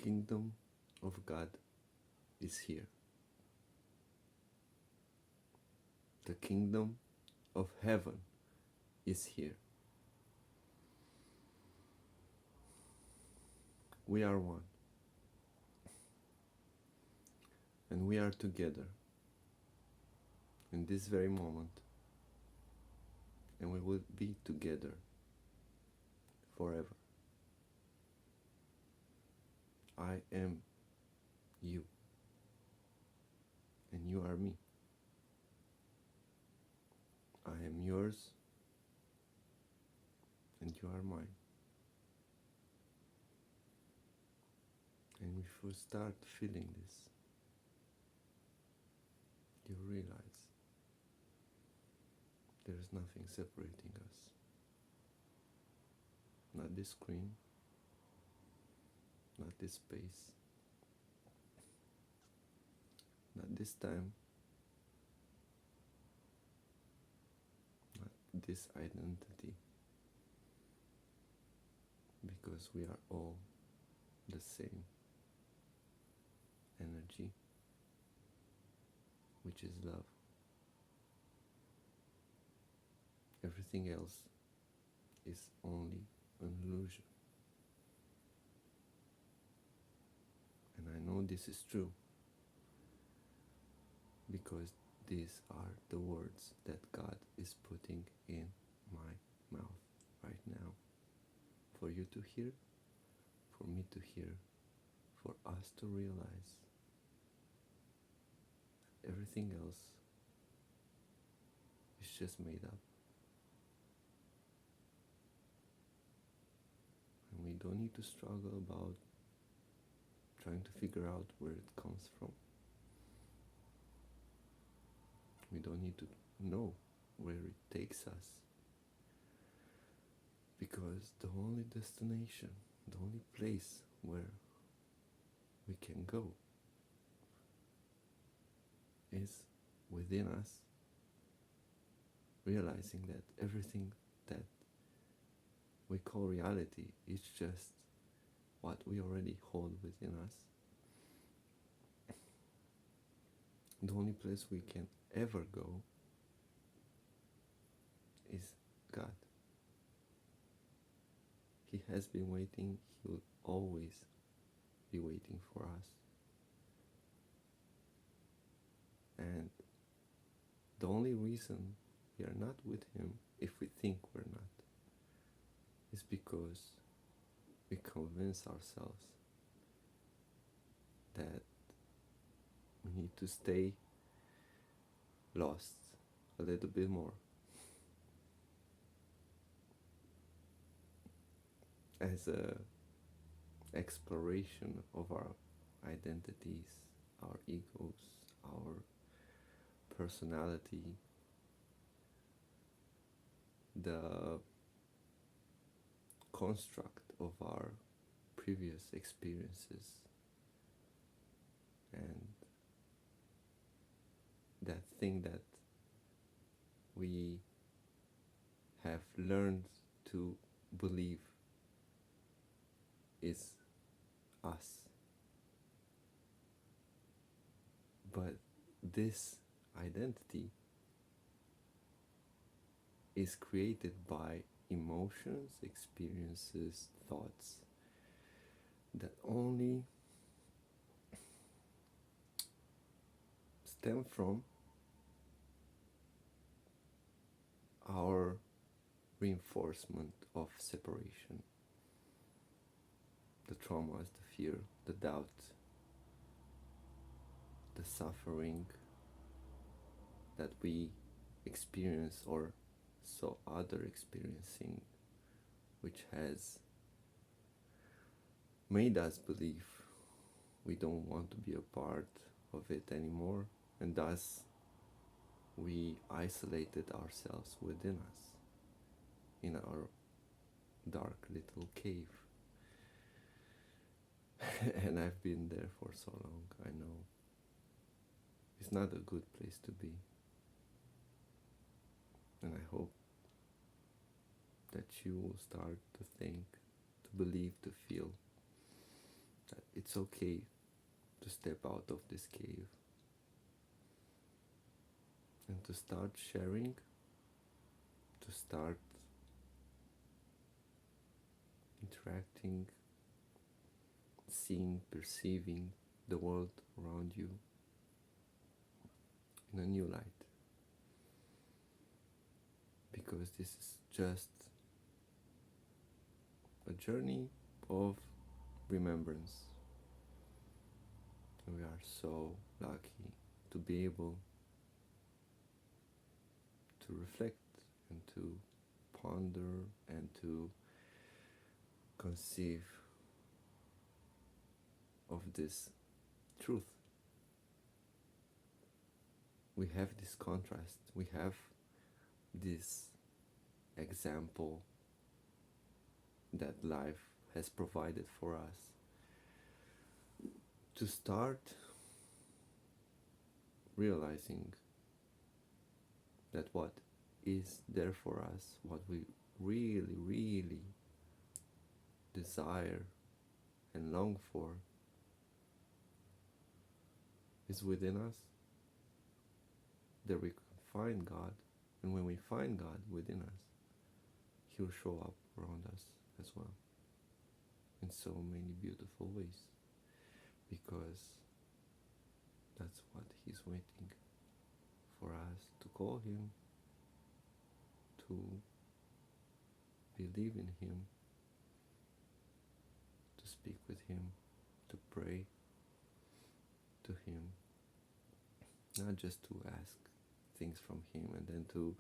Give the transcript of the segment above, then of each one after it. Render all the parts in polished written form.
kingdom of God is here. The kingdom of heaven is here. We are one. And we are together in this very moment. And we will be together forever. I am you. And you are me. I am yours. And you are mine. And if you start feeling this, you realize there is nothing separating us. Not this screen, not this space, not this time, not this identity, because we are all the same energy, which is love. Everything else is only an illusion. And I know this is true because these are the words that God is putting in my mouth right now. For you to hear, for me to hear, for us to realize that everything else is just made up. And we don't need to struggle about trying to figure out where it comes from. We don't need to know where it takes us, because the only destination, the only place where we can go is within us, realizing that everything that we call reality is just what we already hold within us. The only place we can ever go is God. He has been waiting, He will always be waiting for us. And the only reason we are not with Him, if we think we're not, is because we convince ourselves that we need to stay lost a little bit more. As a exploration of our identities, our egos, our personality, the construct of our previous experiences, and that thing that we have learned to believe is us. But this identity is created by emotions, experiences, thoughts that only stem from our reinforcement of separation. The traumas, the fear, the doubt, the suffering that we experience or saw others experiencing, which has made us believe we don't want to be a part of it anymore, and thus we isolated ourselves within us in our dark little cave. And I've been there for so long, I know. It's not a good place to be. And I hope that you will start to think, to believe, to feel that it's okay to step out of this cave and to start sharing, to start interacting, seeing, perceiving the world around you in a new light. Because this is just a journey of remembrance. And we are so lucky to be able to reflect and to ponder and to conceive of this truth. We have this contrast, we have this example that life has provided for us to start realizing that what is there for us, what we really, really desire and long for, is within us. There we can find God, and when we find God within us, He'll show up around us as well in so many beautiful ways, because that's what He's waiting for us to call Him, to believe in Him, to speak with Him, to pray to Him, not just to ask things from Him and then to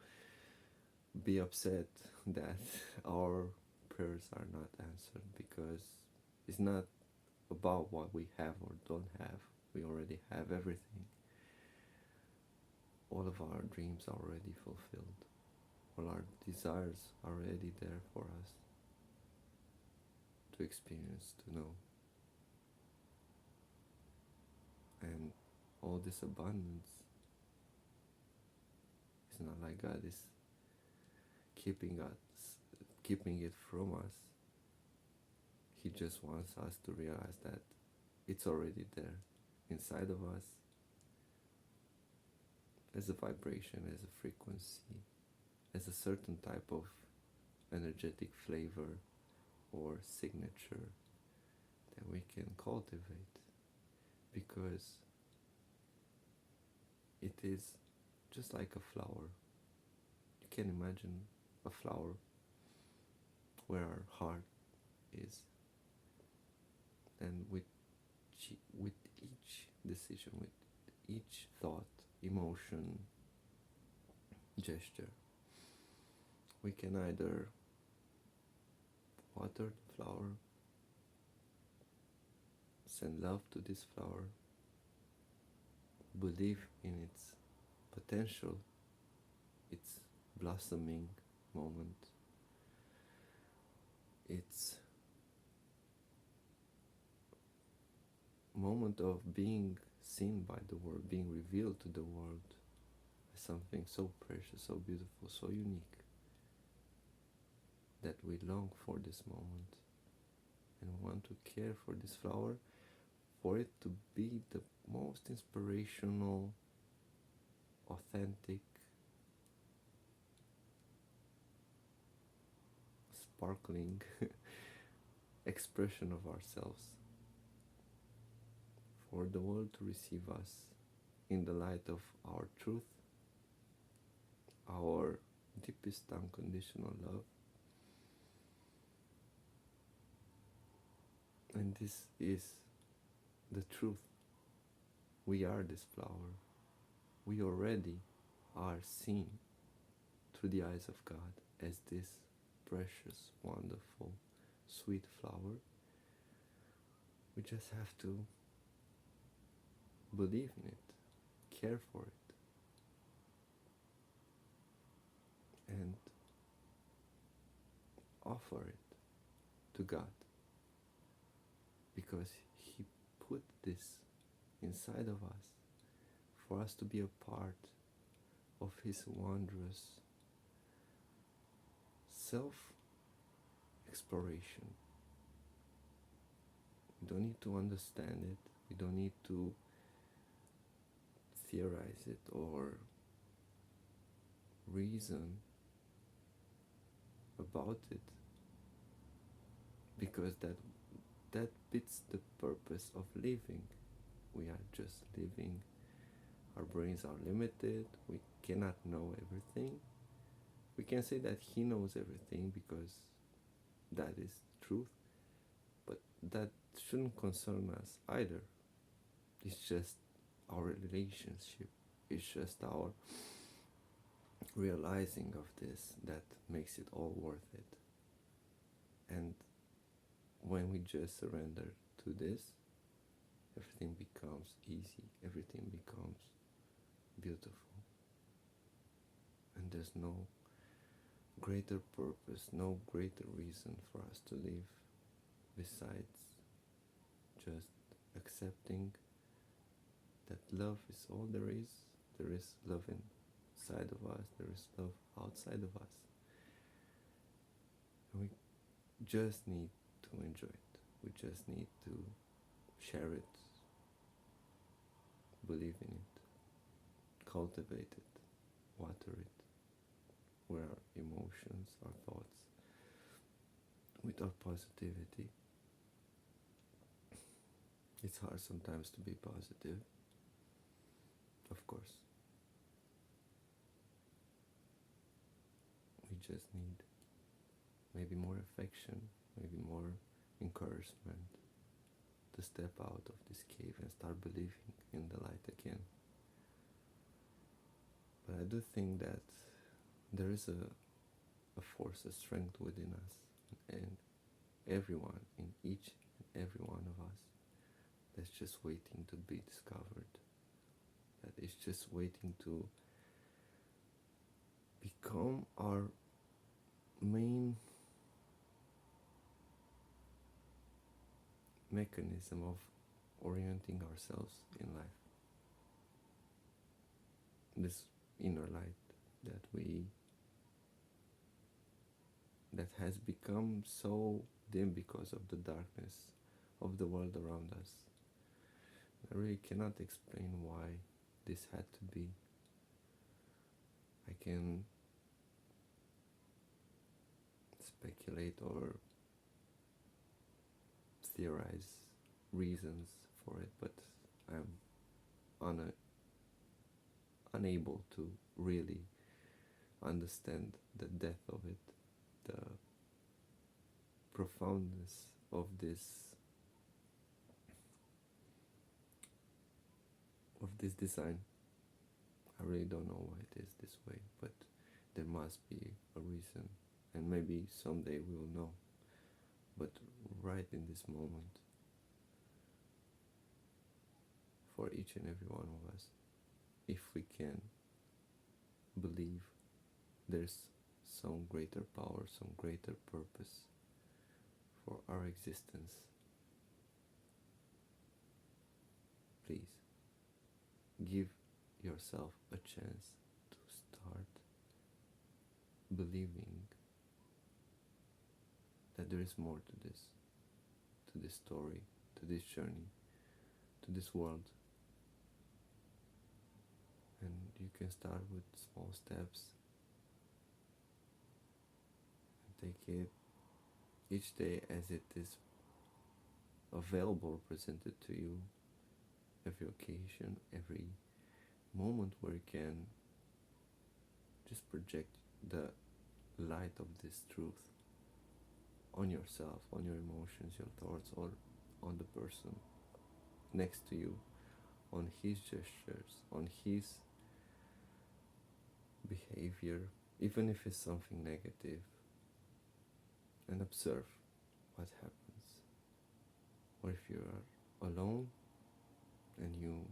be upset that our prayers are not answered, because it's not about what we have or don't have. We already have everything. All of our dreams are already fulfilled. All our desires are already there for us to experience, to know. And all this abundance is not like God is keeping it from us. He just wants us to realize that it's already there inside of us, as a vibration, as a frequency, as a certain type of energetic flavor or signature that we can cultivate, because it is just like a flower. You can imagine a flower where our heart is, and with each decision, with each thought, emotion, gesture, we can either water the flower, send love to this flower, believe in its potential, its blossoming moment, its moment of being seen by the world, being revealed to the world as something so precious, so beautiful, so unique, that we long for this moment and want to care for this flower, for it to be the most inspirational, authentic, sparkling expression of ourselves, for the world to receive us in the light of our truth, our deepest unconditional love. And this is the truth. We are this flower. We already are seen through the eyes of God as this precious, wonderful, sweet flower. We just have to believe in it, care for it, and offer it to God, because He put this inside of us for us to be a part of His wondrous self-exploration, don't need to understand it. We don't need to theorize it or reason about it, because that fits the purpose of living. We are just living. Our brains are limited. We cannot know everything. We can say that he knows everything because that is truth, but that shouldn't concern us either. It's just our relationship. It's just our realizing of this that makes it all worth it. And when we just surrender to this, everything becomes easy, everything becomes beautiful. And there's no greater purpose, no greater reason for us to live besides just accepting that love is all there is. There is love inside of us, there is love outside of us. And we just need to enjoy it. We just need to share it, believe in it, cultivate it, water it, with our emotions, our thoughts, with our positivity. It's hard sometimes to be positive, of course. We just need maybe more affection, maybe more encouragement to step out of this cave and start believing in the light again. But I do think that there is a force, a strength within us, and everyone, in each and every one of us, that's just waiting to be discovered, that is just waiting to become our main mechanism of orienting ourselves in life. This inner light that has become so dim because of the darkness of the world around us. I really cannot explain why this had to be. I can speculate or theorize reasons for it, but I'm unable to really understand the depth of it, the profoundness of this design. I really don't know why it is this way, but there must be a reason, and maybe someday we will know. But right in this moment, for each and every one of us, if we can believe there's some greater power, some greater purpose for our existence, please give yourself a chance to start believing that there is more to this story, to this journey, to this world. And you can start with small steps and take it each day as it is available, presented to you, every occasion, every moment where you can just project the light of this truth on yourself, on your emotions, your thoughts, or on the person next to you, on his gestures, on his behavior, even if it's something negative, and observe what happens. Or if you are alone and you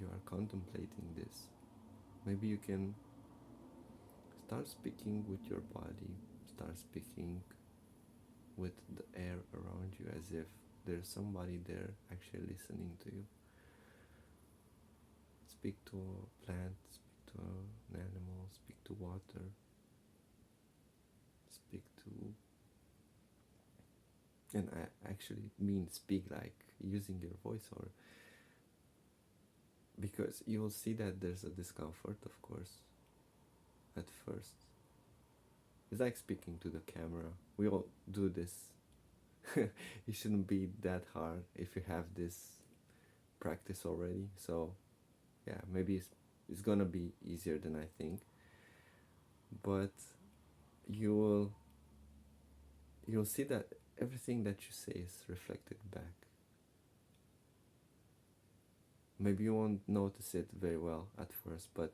are contemplating this, maybe you can start speaking with your body, start speaking with the air around you as if there's somebody there actually listening to you. Speak to a plant, speak to an animal, speak to water, speak to And I actually mean speak like using your voice, or because you will see that there's a discomfort, of course, at first. It's like speaking to the camera. We all do this. It shouldn't be that hard if you have this practice already. So yeah, maybe it's gonna be easier than I think. But you will you'll see that everything that you say is reflected back. Maybe you won't notice it very well at first, but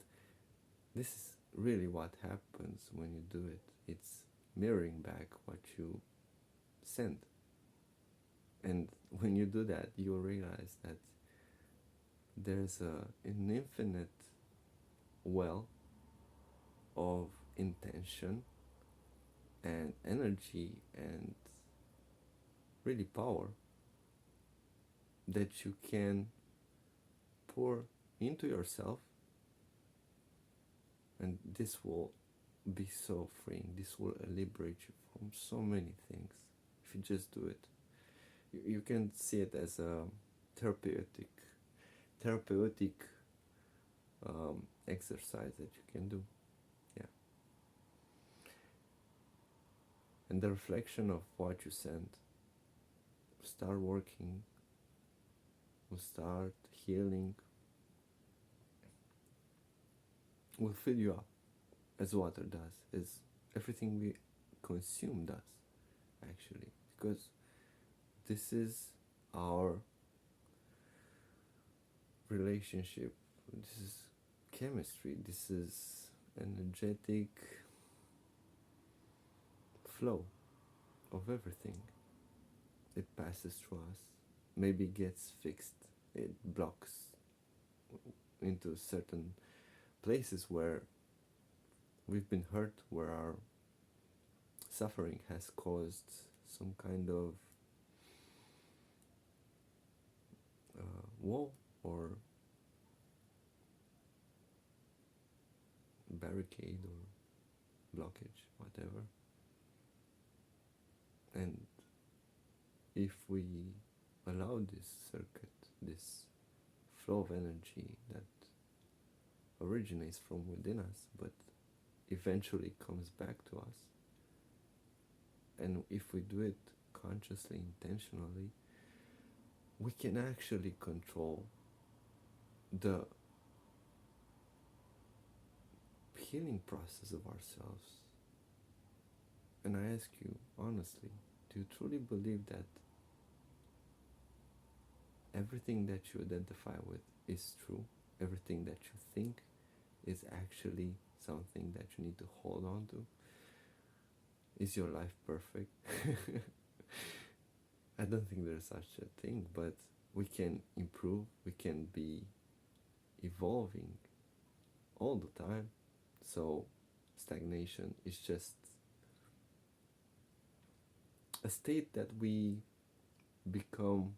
this is really what happens when you do it. It's mirroring back what you send. And when you do that, you'll realize that there's an infinite well of intention and energy and really power that you can pour into yourself, and this will be so freeing. This will liberate you from so many things if you just do it. You can see it as a therapeutic therapeutic exercise that you can do. Yeah. And the reflection of what you send start working, will start healing, will fill you up as water does, as everything we consume does, actually. Because this is our relationship, this is chemistry, this is energetic flow of everything. It passes through us, maybe gets fixed, it blocks into certain places where we've been hurt, where our suffering has caused some kind of wall or barricade or blockage, whatever. And if we allow this circuit, this flow of energy that originates from within us but eventually comes back to us, and if we do it consciously, intentionally, we can actually control the healing process of ourselves. And I ask you honestly, do you truly believe that everything that you identify with is true? Everything that you think is actually something that you need to hold on to? Is your life perfect? I don't think there's such a thing, but we can improve, we can be evolving all the time. So stagnation is just a state that we become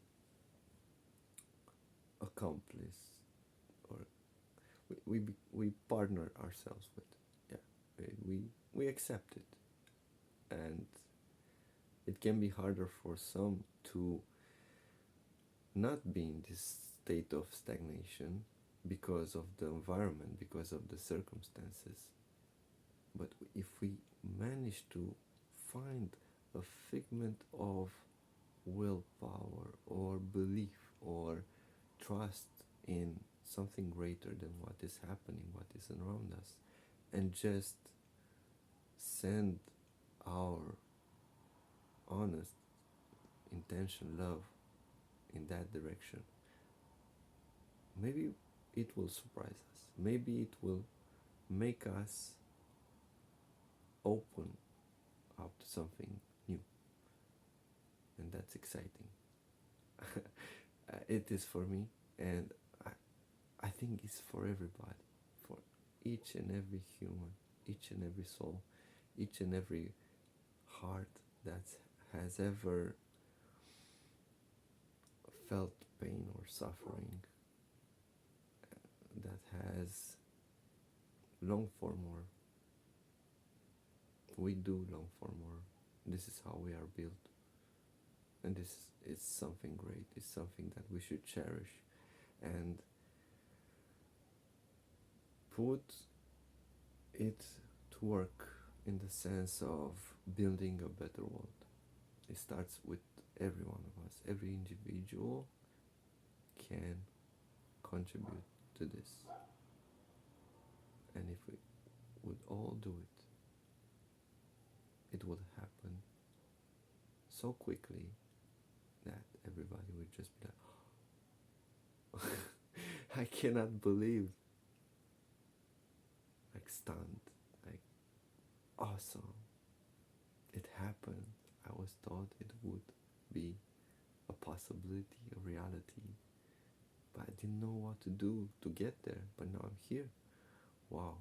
accomplice, or we partner ourselves with. Yeah, we accept it, and it can be harder for some to not be in this state of stagnation because of the environment, because of the circumstances. But if we manage to find a figment of willpower or belief or trust in something greater than what is happening, what is around us, and just send our honest intention, love in that direction, maybe it will surprise us. Maybe it will make us open up to something new, and that's exciting. It is for me, and I think it's for everybody, for each and every human, each and every soul, each and every heart that has ever felt pain or suffering, that has longed for more. We do long for more. This is how we are built. And this is something great. It's something that we should cherish and put it to work in the sense of building a better world. It starts with every one of us. Every individual can contribute to this. And if we would all do it, it would happen so quickly that everybody would just be like, I cannot believe, like stunned, like awesome. It happened. I was thought it would be a possibility, a reality, but I didn't know what to do to get there. But now I'm here. Wow.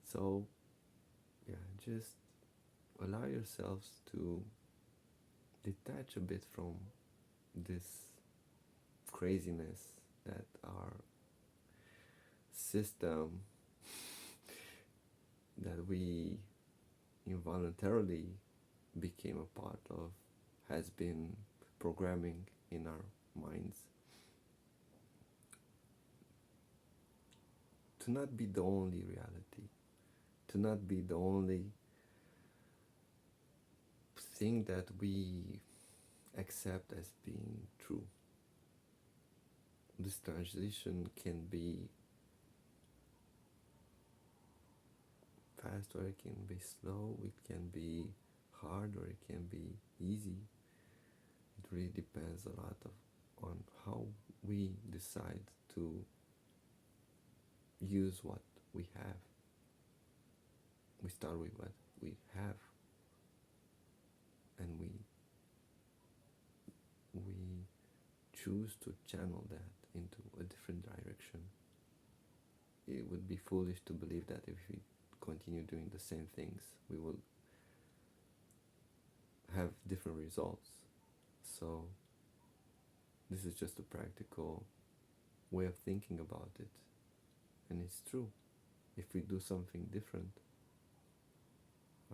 So, yeah, just allow yourselves to detach a bit from this craziness that our system that we involuntarily became a part of has been programming in our minds to not be the only reality, to not be the only thing that we accept as being true. This transition can be fast or it can be slow, it can be hard or it can be easy. It really depends a lot on how we decide to use what we have. We start with what we have, and we choose to channel that into a different direction. It would be foolish to believe that if we continue doing the same things, we will have different results. So this is just a practical way of thinking about it. And it's true. If we do something different,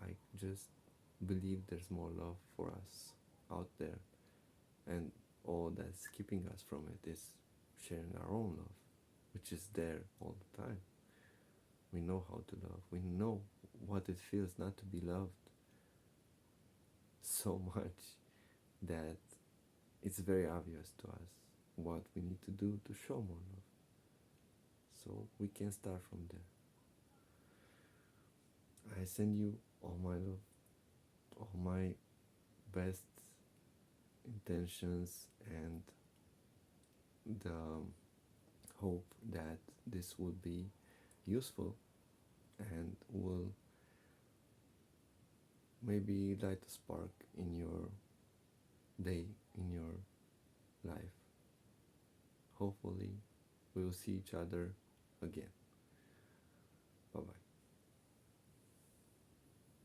like just believe there's more love for us out there, and all that's keeping us from it is sharing our own love, which is there all the time. We know how to love. We know what it feels not to be loved so much that it's very obvious to us what we need to do to show more love. So we can start from there. I send you all my love, all my best intentions, and the hope that this will be useful and will maybe light a spark in your day, in your life. Hopefully, we will see each other again. Bye bye.